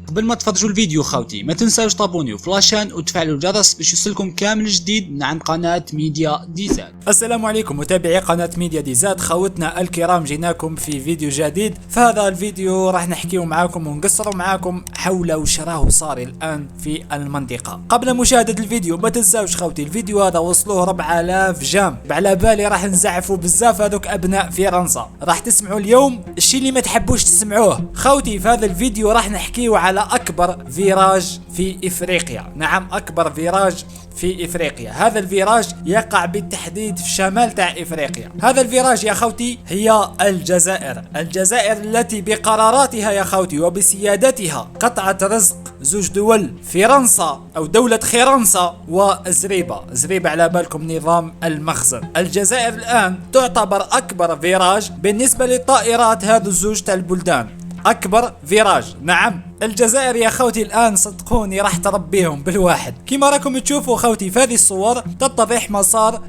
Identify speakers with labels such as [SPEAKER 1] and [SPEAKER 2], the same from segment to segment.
[SPEAKER 1] قبل ما تفرجوا الفيديو خوتي ما تنساوش تابونيو في لاشين وتفعلوا الجرس باش يوصلكم كامل جديد من عند قناة ميديا ديزاد.
[SPEAKER 2] السلام عليكم متابعي قناة ميديا ديزاد، خوتنا الكرام جيناكم في فيديو جديد. في هذا الفيديو راح نحكيو معاكم ونقصروا معاكم حول وش راه صار الان في المنطقة. قبل مشاهدة الفيديو ما تنساوش خوتي الفيديو هذا وصلوه 4000 جام، على بالي راح نزعفوا بزاف هذوك ابناء فرنسا. راح تسمعوا اليوم الشيء اللي ما تحبوش تسمعوه خوتي. في هذا الفيديو راح نحكيو على اكبر فيراج في افريقيا. نعم، اكبر فيراج في افريقيا. هذا الفيراج يقع بالتحديد في شمال تاع افريقيا. هذا الفيراج يا خوتي هي الجزائر. الجزائر التي بقراراتها يا خوتي وبسيادتها قطعت رزق زوج دول، فرنسا او دولة خرنسا وزريبة. زريبة على بالكم نظام المخزن. الجزائر الان تعتبر اكبر فيراج بالنسبة للطائرات هذو الزوج تاع البلدان. اكبر فيراج. نعم الجزائر يا خوتي الان صدقوني راح تربيهم بالواحد. كما راكم تشوفوا خوتي في هذه الصور تتضح مسار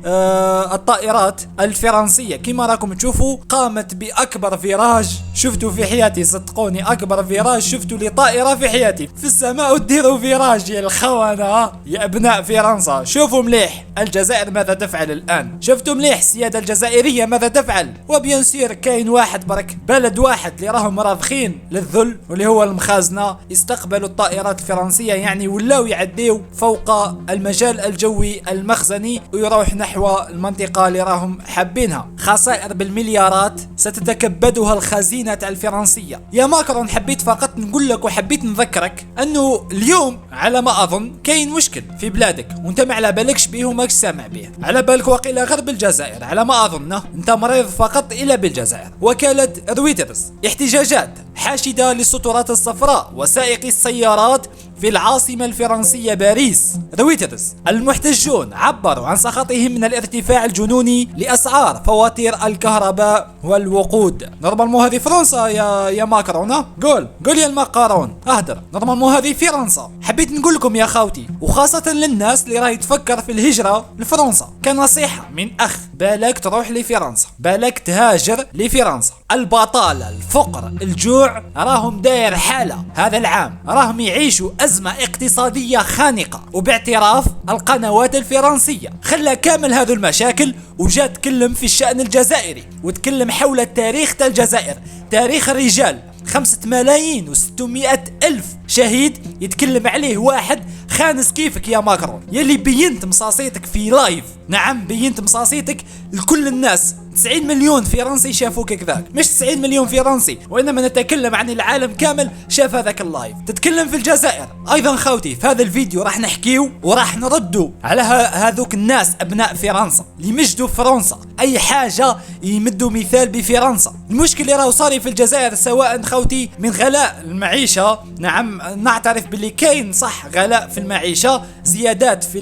[SPEAKER 2] الطائرات الفرنسية. كما راكم تشوفوا قامت باكبر فيراج شفتوا في حياتي، صدقوني اكبر فيراج شفتوا لطائرة في حياتي في السماء. وديروا فيراج يا الخونة يا ابناء فرنسا. شوفوا مليح الجزائر ماذا تفعل الان. شفتوا مليح السيادة الجزائرية ماذا تفعل. وبينسير كاين واحد برك بلد واحد اللي راهم رافخين للذل واللي هو المخازن استقبلوا الطائرات الفرنسية، يعني ولاو يعديو فوق المجال الجوي المخزني ويروح نحو المنطقة اللي راهم حابينها. خسائر بالمليارات ستتكبدها الخزينة الفرنسية. يا ماكرون حبيت فقط نقول لك وحبيت نذكرك انه اليوم على ما اظن كاين مشكل في بلادك وانت ما على بالكش به وماكش سامع به. على بالك وقيل غير بالجزائر على ما اظن انت مريض فقط الى بالجزائر. وكالة رويترز احتجاجات حاشدة للسترات الصفراء وسائقي السيارات في العاصمة الفرنسية باريس. رويترز المحتجون عبروا عن سخطهم من الارتفاع الجنوني لأسعار فواتير الكهرباء والوقود. نورمالمون هذه فرنسا يا ماكرون. قول يا المقارون اهدر. نورمالمون هذه فرنسا. حبيت نقول لكم يا خوتي وخاصة للناس اللي راهي تفكر في الهجرة لفرنسا كنصيحة من اخ، بالك تروح لفرنسا، بالك تهاجر لفرنسا. البطالة، الفقر، الجوع راهم داير حالة هذا العام، راهم يعيشوا أزمة اقتصادية خانقة. وباعتراف القنوات الفرنسية خلى كامل هذو المشاكل وجاء تكلم في الشأن الجزائري وتكلم حول التاريخ تاع الجزائر. تاريخ الرجال 5,600,000 شهيد يتكلم عليه واحد خانس كيفك يا ماكرون يلي بينت مصاصيتك في لايف. نعم بينت مصاصيتك لكل الناس. 90 مليون فرنسي شافوك كذاك، مش 90 مليون فرنسي وإنما نتكلم عن العالم كامل شاف هذاك اللايف. تتكلم في الجزائر أيضا خوتي. في هذا الفيديو راح نحكيو وراح نردوا على هذوك الناس أبناء فرنسا اللي مجدوا فرنسا أي حاجة يمدوا مثال بفرنسا. المشكل اللي راهو صاري في الجزائر سواء خوتي من غلاء المعيشة. نعم نعترف باللي كاين صح غلاء في المعيشة، زيادات في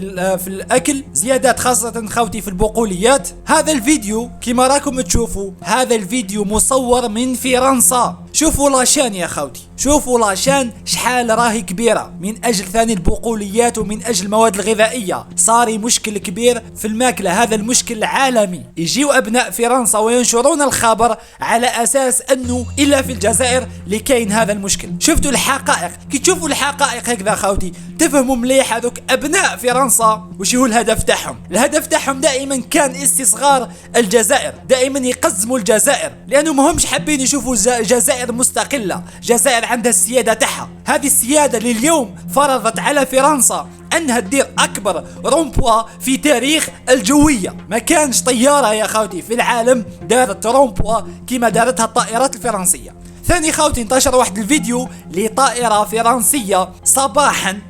[SPEAKER 2] الأكل، زيادات خاصة خوتي في البقوليات. هذا الفيديو كما راكم تشوفوا هذا الفيديو مصور من فرنسا. شوفوا لاشان يا خوتي، شوفوا لاشان شحال راهي كبيرة من اجل ثاني البقوليات ومن اجل المواد الغذائية. صاري مشكل كبير في الماكلة، هذا المشكل عالمي. يجيو ابناء فرنسا وينشرون الخبر على اساس انه الا في الجزائر اللي كاين هذا المشكل. شفتوا الحقائق. كي تشوفوا الحقائق هكذا خوتي تفهموا مليح هذوك ابناء فرنسا وش هو الهدف تاعهم. الهدف تاعهم دائما كان استصغار الجزائر، دائما يقزموا الجزائر لانه ماهمش حابين يشوفوا الجزائر مستقلة، جزائر عندها السيادة تاعها. هذه السيادة اللي اليوم فرضت على فرنسا انها تدير اكبر رومبوا في تاريخ الجوية. ما كانش طيارة يا خوتي في العالم دارت رومبوا كما دارتها الطائرات الفرنسية. ثاني خوتي انتشر واحد الفيديو لطائرة فرنسية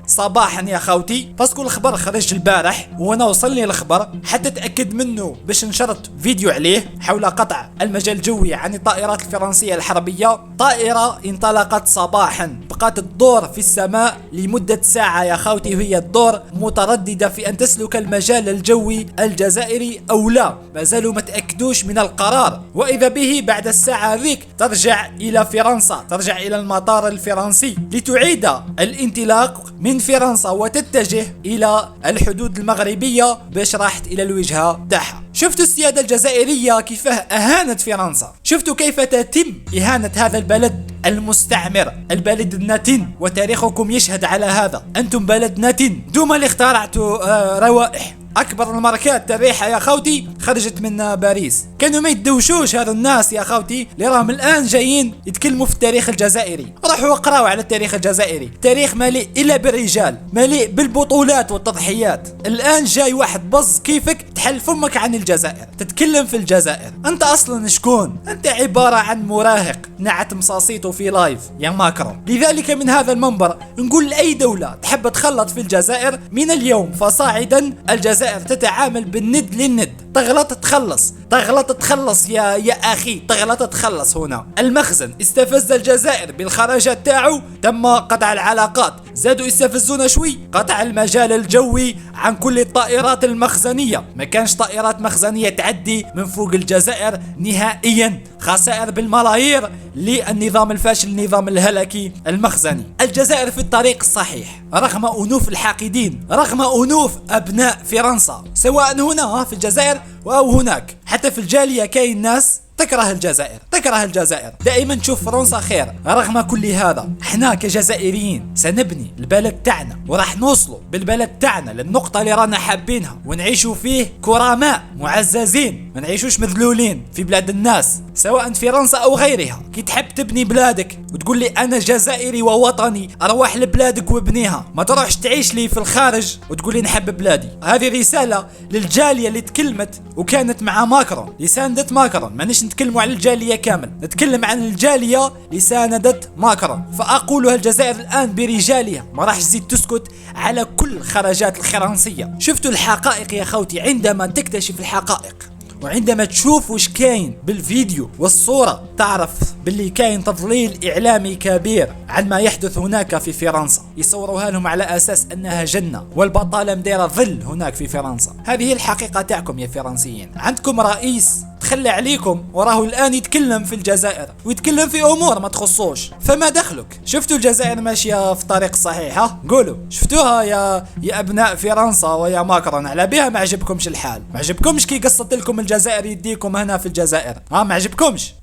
[SPEAKER 2] صباحا يا خوتي، باسكو الخبر خرج البارح وانا وصلني الخبر حتى اتاكد منه باش نشرت فيديو عليه حول قطع المجال الجوي عن الطائرات الفرنسية الحربية. طائرة انطلقت صباحا بقات تدور في السماء لمدة ساعة يا خوتي وهي تدور مترددة في ان تسلك المجال الجوي الجزائري او لا. ما زالوا ما تاكدوش من القرار. واذا به بعد الساعة ذيك ترجع الى فرنسا، ترجع الى المطار الفرنسي لتعيد الانطلاق من فرنسا وتتجه الى الحدود المغربية باش راحت الى الوجهة تاعها. شفتوا السيادة الجزائرية كيف أهانت فرنسا، شفتوا كيف تتم إهانة هذا البلد المستعمر، البلد النتن، وتاريخكم يشهد على هذا. أنتم بلد نتن، دوما اللي اخترعتوا روائح. اكبر الماركات الريحه يا خوتي خرجت من باريس. كانوا ما يدوشوش هذا الناس يا خوتي اللي راهم الان جايين يتكلموا في التاريخ الجزائري. روحوا اقراوا على التاريخ الجزائري، تاريخ مليء الا بالرجال، مليء بالبطولات والتضحيات. الان جاي واحد بز كيفك تحل فمك عن الجزائر، تتكلم في الجزائر. انت اصلا شكون؟ انت عباره عن مراهق نعت مصاصيته في لايف يا ماكرون. لذلك من هذا المنبر نقول لاي دوله تحب تخلط في الجزائر من اليوم فصاعدا، الجزائر تتعامل بالند للند. تغلط تخلص، تغلط تخلص يا اخي، تغلط تخلص. هنا المخزن استفز الجزائر بالخراجات تاعو، تم قطع العلاقات. زادوا يستفزونا شوي، قطع المجال الجوي عن كل الطائرات المخزنية. ما كانش طائرات مخزنية تعدي من فوق الجزائر نهائيا. خسائر بالملايير للنظام الفاشل، النظام الهلكي المخزني. الجزائر في الطريق الصحيح رغم أنوف الحاقدين، رغم أنوف أبناء فرنسا، سواء هنا في الجزائر أو هناك. حتى في الجالية كاين ناس تكره الجزائر، تكره الجزائر، دائما تشوف فرنسا خير. رغم كل هذا احنا كجزائريين سنبني البلد تاعنا، وراح نوصلوا بالبلد تاعنا للنقطة اللي رانا حابينها، ونعيشوا فيه كرماء معززين، ما نعيشوش مذلولين في بلاد الناس سواء في فرنسا او غيرها. كي تحب تبني بلادك وتقول لي انا جزائري ووطني، اروح لبلادك وابنيها، ما تروحش تعيش لي في الخارج وتقول لي نحب بلادي. هذه رسالة للجالية اللي تكلمت وكانت مع ماكرون، اللي ساندت ماكرون. مانيش نتكلموا على الجالية كامل، نتكلم عن الجالية اللي ساندت ماكرون. فأقولها الجزائر الآن برجالها، ما راح تزيد تسكت على كل الخرجات الفرنسية. شفتوا الحقائق يا خوتي؟ عندما تكتشف الحقائق وعندما تشوف وش كاين بالفيديو والصورة، تعرف باللي كاين تضليل إعلامي كبير عن ما يحدث هناك في فرنسا. يصوروها لهم على أساس أنها جنة والبطالة مديرة ظل هناك في فرنسا. هذه الحقيقة تاعكم يا فرنسيين. عندكم رئيس تخلى عليكم وراه الآن يتكلم في الجزائر ويتكلم في أمور ما تخصوش، فما دخلك؟ شفتوا الجزائر ماشية في طريق صحيح؟ ها قولوا شفتوها يا أبناء فرنسا ويا ماكرون؟ على بها ما عجبكمش الحال؟ ما عجبكمش كي قصت لكم الجزائر يديكم هنا في الجزائر؟ ما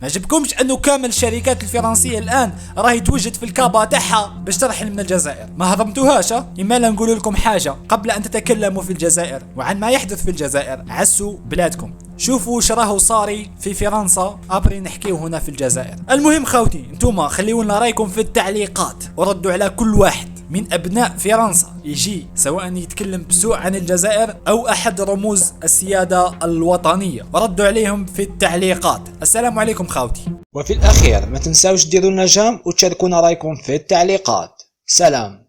[SPEAKER 2] عجبكمش أنه كامل الشركات الفرنسية الآن راهي توجد في الكابا تاعها باش ترحل من الجزائر؟ ما هضمتوهاش؟ إما لا نقول لكم حاجة قبل أن تتكلموا في الجزائر وعن ما يحدث في الجزائر، عسوا بلادكم، شوفوا وش راهو صاري في فرنسا، ابري نحكيو هنا في الجزائر. المهم خوتي انتوما خليونا رايكم في التعليقات، وردوا على كل واحد من ابناء فرنسا يجي سواء يتكلم بسوء عن الجزائر او احد رموز السيادة الوطنية، وردوا عليهم في التعليقات. السلام عليكم خوتي.
[SPEAKER 1] وفي الاخير ما تنساوش ديروا لنا جام وتشاركونا رايكم في التعليقات. سلام.